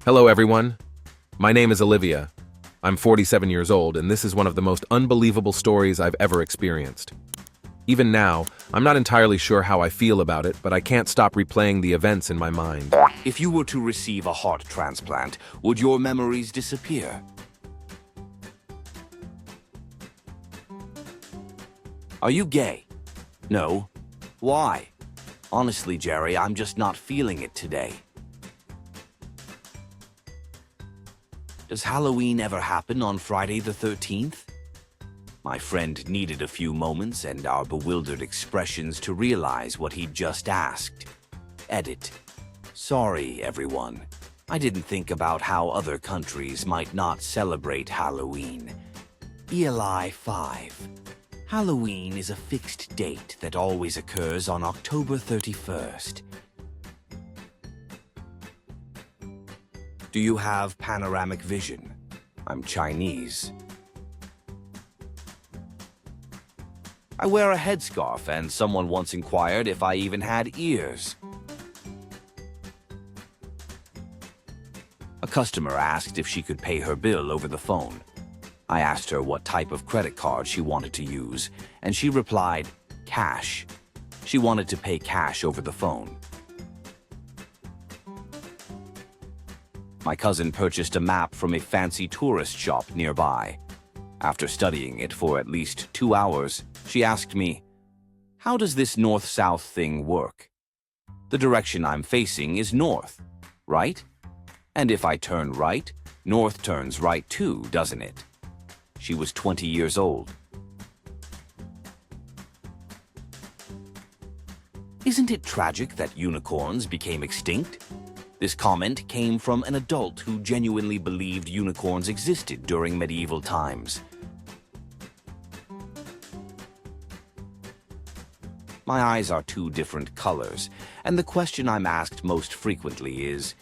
Hello, everyone. My name is Olivia. I'm 47 years old, and this is one of the most unbelievable stories I've ever experienced. Even now, I'm not entirely sure how I feel about it, but I can't stop replaying the events in my mind. If you were to receive a heart transplant, would your memories disappear? Are you gay? No. Why? Honestly, Jerry, I'm just not feeling it today. Does Halloween ever happen on Friday the 13th? My friend needed a few moments and our bewildered expressions to realize what he'd just asked. Edit. Sorry, everyone. I didn't think about how other countries might not celebrate Halloween. ELI 5. Halloween is a fixed date that always occurs on October 31st. Do you have panoramic vision? I'm Chinese. I wear a headscarf, and someone once inquired if I even had ears. A customer asked if she could pay her bill over the phone. I asked her what type of credit card she wanted to use, and she replied, cash. She wanted to pay cash over the phone. My cousin purchased a map from a fancy tourist shop nearby. After studying it for at least 2 hours, she asked me, "How does this north-south thing work? The direction I'm facing is north, right? And if I turn right, north turns right too, doesn't it?" She was 20 years old. Isn't it tragic that unicorns became extinct? This comment came from an adult who genuinely believed unicorns existed during medieval times. My eyes are two different colors, and the question I'm asked most frequently is,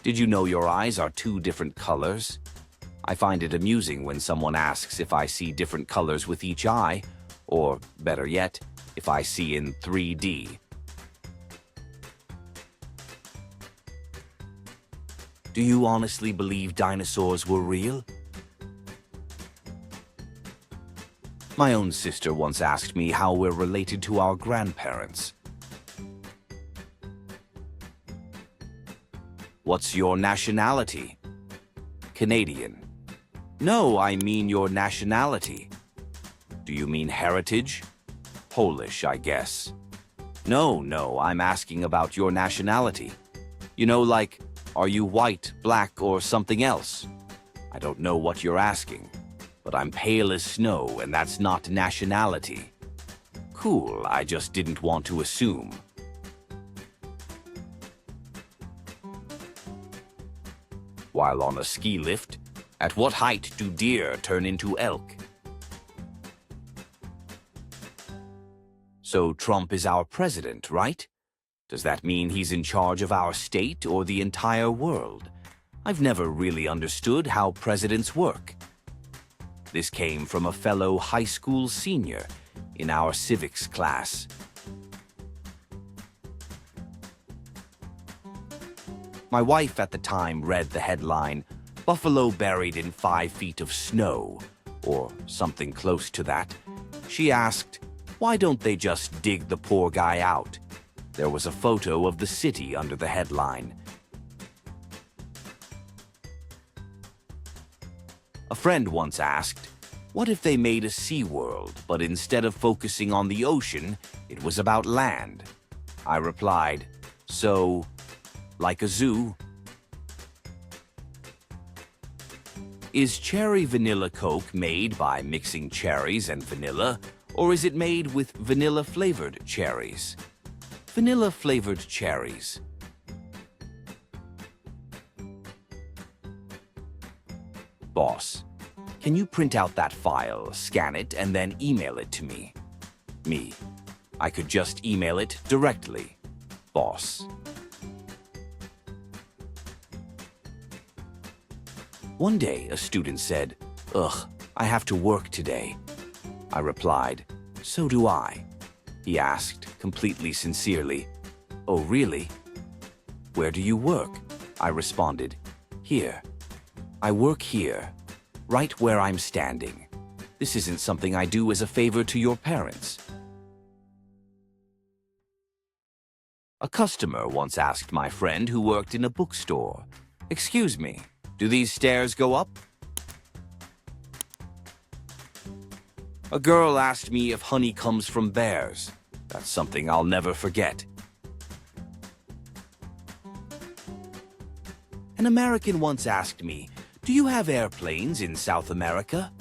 "Did you know your eyes are two different colors?" I find it amusing when someone asks if I see different colors with each eye, or, better yet, if I see in 3D. Do you honestly believe dinosaurs were real? My own sister once asked me how we're related to our grandparents. What's your nationality? Canadian. No, I mean your nationality. Do you mean heritage? Polish, I guess. No, I'm asking about your nationality. You know, like, are you white, black, or something else? I don't know what you're asking, but I'm pale as snow, and that's not nationality. Cool, I just didn't want to assume. While on a ski lift, at what height do deer turn into elk? So Trump is our president, right? Does that mean he's in charge of our state or the entire world? I've never really understood how presidents work. This came from a fellow high school senior in our civics class. My wife at the time read the headline, "Buffalo Buried in 5 Feet of Snow," or something close to that. She asked, "Why don't they just dig the poor guy out?" There was a photo of the city under the headline. A friend once asked, what if they made a SeaWorld, but instead of focusing on the ocean, it was about land? I replied, so, like a zoo? Is cherry vanilla Coke made by mixing cherries and vanilla, or is it made with vanilla-flavored cherries? Vanilla-flavored cherries. Boss, can you print out that file, scan it, and then email it to me? Me. I could just email it directly. Boss. One day, a student said, "Ugh, I have to work today." I replied, "So do I." He asked, completely sincerely, Oh, really? Where do you work? I responded. Here. I work here, right where I'm standing. This isn't something I do as a favor to your parents. A customer once asked my friend who worked in a bookstore, "Excuse me, do these stairs go up?" A girl asked me if honey comes from bears. That's something I'll never forget. An American once asked me, "Do you have airplanes in South America?"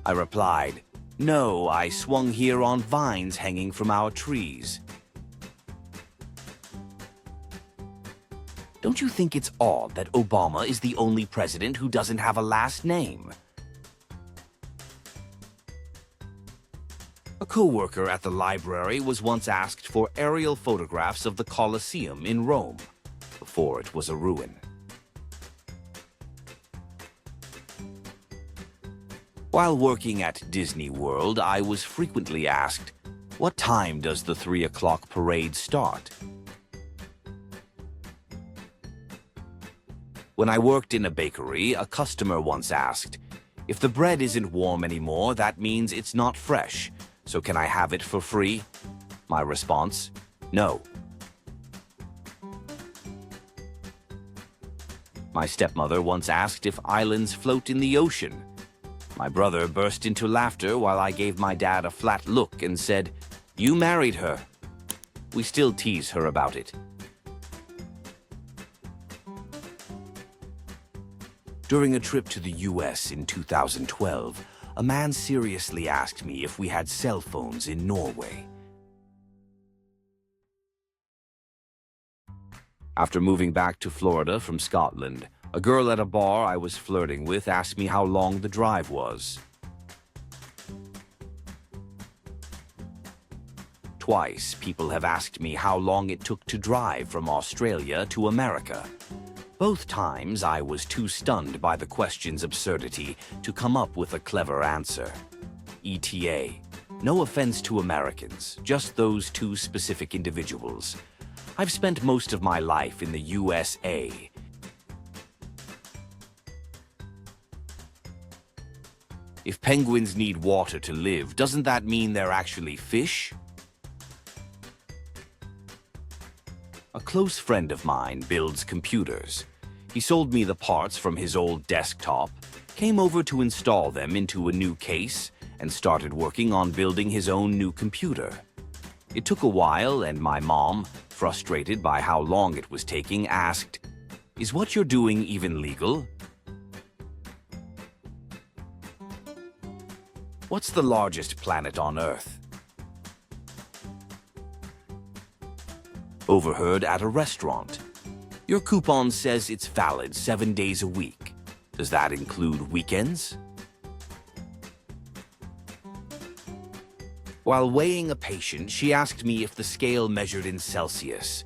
I replied, "No, I swung here on vines hanging from our trees." Don't you think it's odd that Obama is the only president who doesn't have a last name? A co-worker at the library was once asked for aerial photographs of the Colosseum in Rome, before it was a ruin. While working at Disney World, I was frequently asked, "What time does the 3 o'clock parade start?" When I worked in a bakery, a customer once asked, "If the bread isn't warm anymore, that means it's not fresh, so can I have it for free?" My response, "No." My stepmother once asked if islands float in the ocean. My brother burst into laughter while I gave my dad a flat look and said, "You married her." We still tease her about it. During a trip to the US in 2012, a man seriously asked me if we had cell phones in Norway. After moving back to Florida from Scotland, a girl at a bar I was flirting with asked me how long the drive was. Twice, people have asked me how long it took to drive from Australia to America. Both times, I was too stunned by the question's absurdity to come up with a clever answer. ETA. No offense to Americans, just those two specific individuals. I've spent most of my life in the USA. If penguins need water to live, doesn't that mean they're actually fish? A close friend of mine builds computers. He sold me the parts from his old desktop, came over to install them into a new case, and started working on building his own new computer. It took a while, and my mom, frustrated by how long it was taking, asked, "Is what you're doing even legal?" What's the largest planet on Earth? Overheard at a restaurant. Your coupon says it's valid 7 days a week. Does that include weekends? While weighing a patient, she asked me if the scale measured in Celsius.